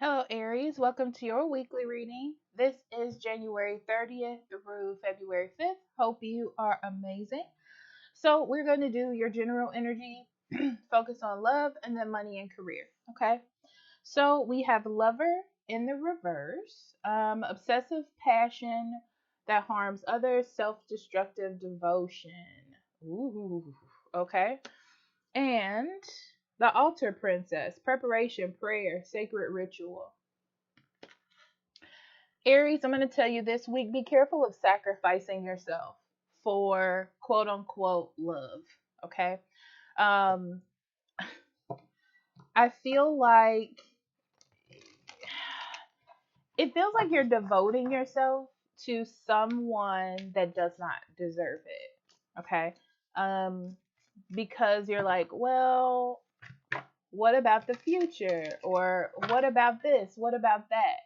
Hello, Aries. Welcome to your weekly reading. This is January 30th through February 5th. Hope you are amazing. So, we're going to do your general energy, focus on love, and then money and career. Okay. So, we have lover in the reverse, obsessive passion that harms others, self destructive devotion. Ooh. Okay. And the altar princess, preparation, prayer, sacred ritual. Aries, I'm going to tell you this week, be careful of sacrificing yourself for quote unquote love. Okay. Um, I feel like it feels like you're devoting yourself to someone that does not deserve it. Okay. Um, because you're like, well, what about the future? Or what about this? What about that?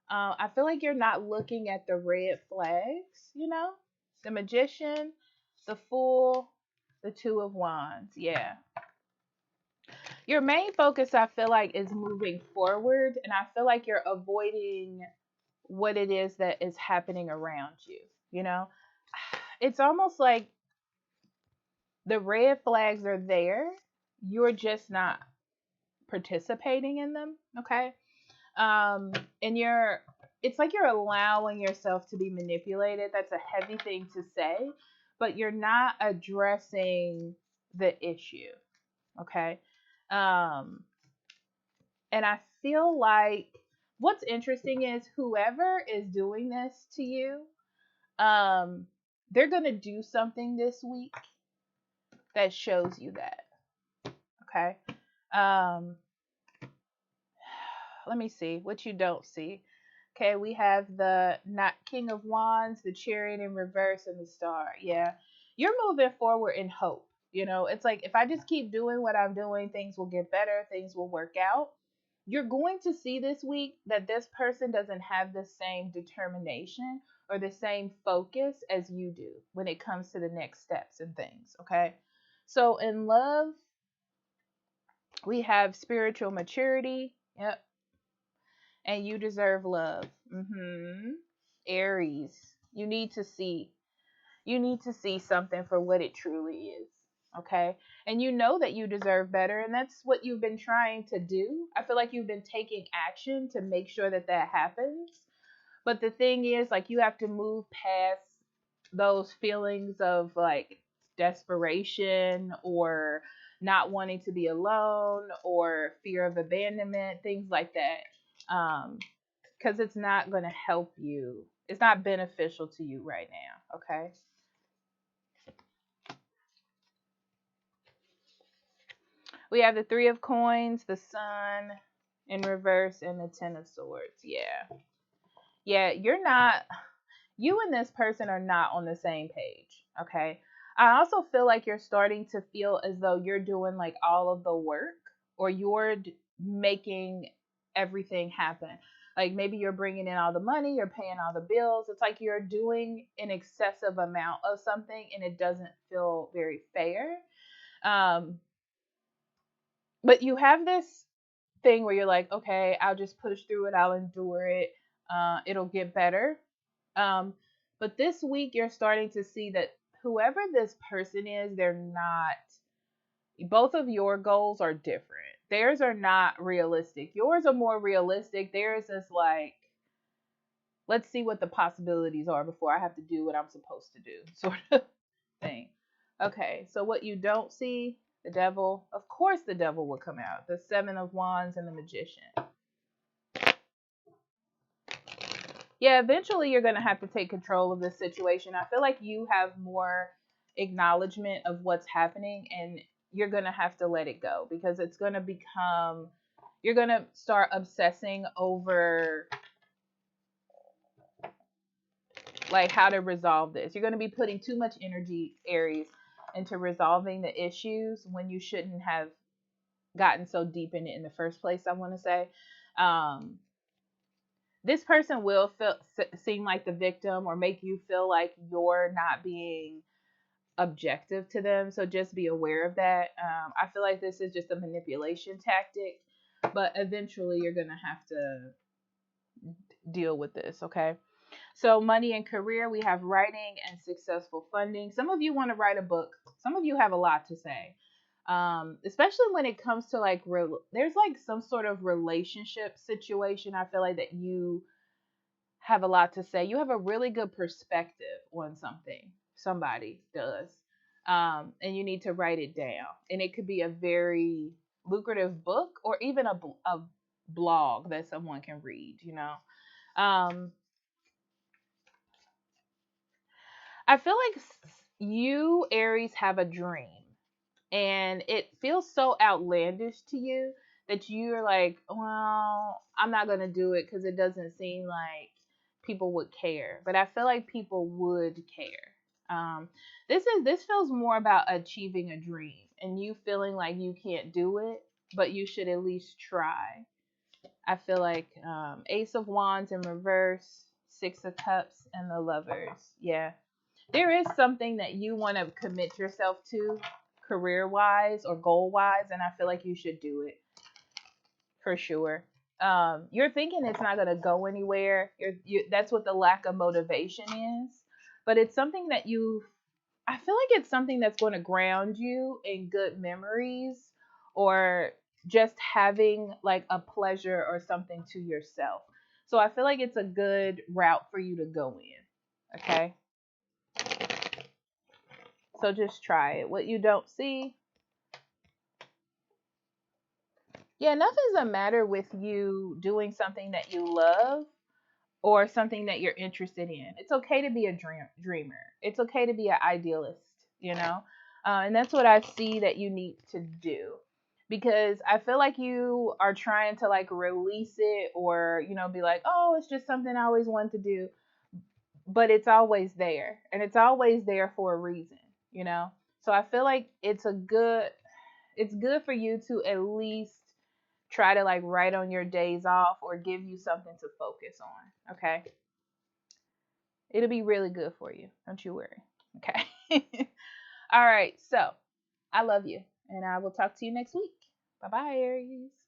I feel like you're not looking at the red flags. The magician, the fool, the two of wands. Yeah. Your main focus, I feel like, is moving forward. And I feel like you're avoiding what it is that is happening around you. You know, it's almost like the red flags are there. You're just not participating in them. Okay. um and it's like you're allowing yourself to be manipulated. That's a heavy thing to say, but you're not addressing the issue. Okay. Um and I feel like what's interesting is whoever is doing this to you, um they're going to do something this week that shows you that. Okay. um Let me see what you don't see. Okay, we have the not King of Wands, the Chariot in reverse, and the Star. Yeah, you're moving forward in hope. It's like if I just keep doing what I'm doing, things will get better, things will work out. You're going to see this week that this person doesn't have the same determination or the same focus as you do when it comes to the next steps and things. Okay, so in love, we have spiritual maturity. Yep, and you deserve love. Aries, you need to see something for what it truly is. Okay? And you know that you deserve better, and that's what you've been trying to do. I feel like you've been taking action to make sure that that happens. But the thing is, like, you have to move past those feelings of like desperation or not wanting to be alone or fear of abandonment, things like that. Because it's not going to help you. It's not beneficial to you right now. Okay. We have the Three of Coins, the Sun in reverse, and the Ten of Swords. Yeah. Yeah, you and this person are not on the same page. Okay. I also feel like you're starting to feel as though you're doing like all of the work, or you're making everything happen. Like maybe you're bringing in all the money, you're paying all the bills. It's like you're doing an excessive amount of something and it doesn't feel very fair. Um, but you have this thing where you're like, okay, I'll just push through it, I'll endure it, it'll get better. Um, but this week, you're starting to see that whoever this person is, they're not, both of your goals are different. Theirs are not realistic. Yours are more realistic. Theirs is like, let's see what the possibilities are before I have to do what I'm supposed to do, sort of thing. Okay, so what you don't see, the devil, of course, the devil will come out. The Seven of Wands and the Magician. Yeah, eventually you're going to have to take control of this situation. I feel like you have more acknowledgement of what's happening, and you're going to have to let it go because it's going to become, you're going to start obsessing over like how to resolve this. You're going to be putting too much energy, Aries, into resolving the issues when you shouldn't have gotten so deep in it in the first place, I want to say. Um, this person will seem like the victim or make you feel like you're not being objective to them. So just be aware of that. I feel like this is just a manipulation tactic. but eventually you're going to have to deal with this, okay? So, money and career, we have writing and successful funding. Some of you want to write a book, some of you have a lot to say. Especially when it comes to like there's like some sort of relationship situation. I feel like that you have a lot to say. You have a really good perspective on something. Somebody does. And you need to write it down. And it could be a very lucrative book or even a blog that someone can read, you know. Um, I feel like you, Aries, have a dream and it feels so outlandish to you that you're like, well, I'm not going to do it because it doesn't seem like people would care. But I feel like people would care. This feels more about achieving a dream and you feeling like you can't do it, but you should at least try. I feel like Ace of Wands in reverse, Six of Cups, and the Lovers. Yeah, there is something that you want to commit yourself to career wise or goal wise, and I feel like you should do it for sure. You're thinking it's not going to go anywhere. That's what the lack of motivation is, but it's something that I feel like it's something that's going to ground you in good memories or just having like a pleasure or something to yourself. So I feel like it's a good route for you to go in. Okay. So just try it. What you don't see, yeah, nothing's the matter with you doing something that you love or something that you're interested in. It's okay to be a dreamer. It's okay to be an idealist, you know? And that's what I see that you need to do. Because I feel like you are trying to like release it or, be like, oh, it's just something I always wanted to do. But it's always there. And it's always there for a reason, you know? So I feel like it's good for you to at least try to like write on your days off or give you something to focus on. Okay. It'll be really good for you. Don't you worry. Okay. All right. So I love you and I will talk to you next week. Bye bye, Aries.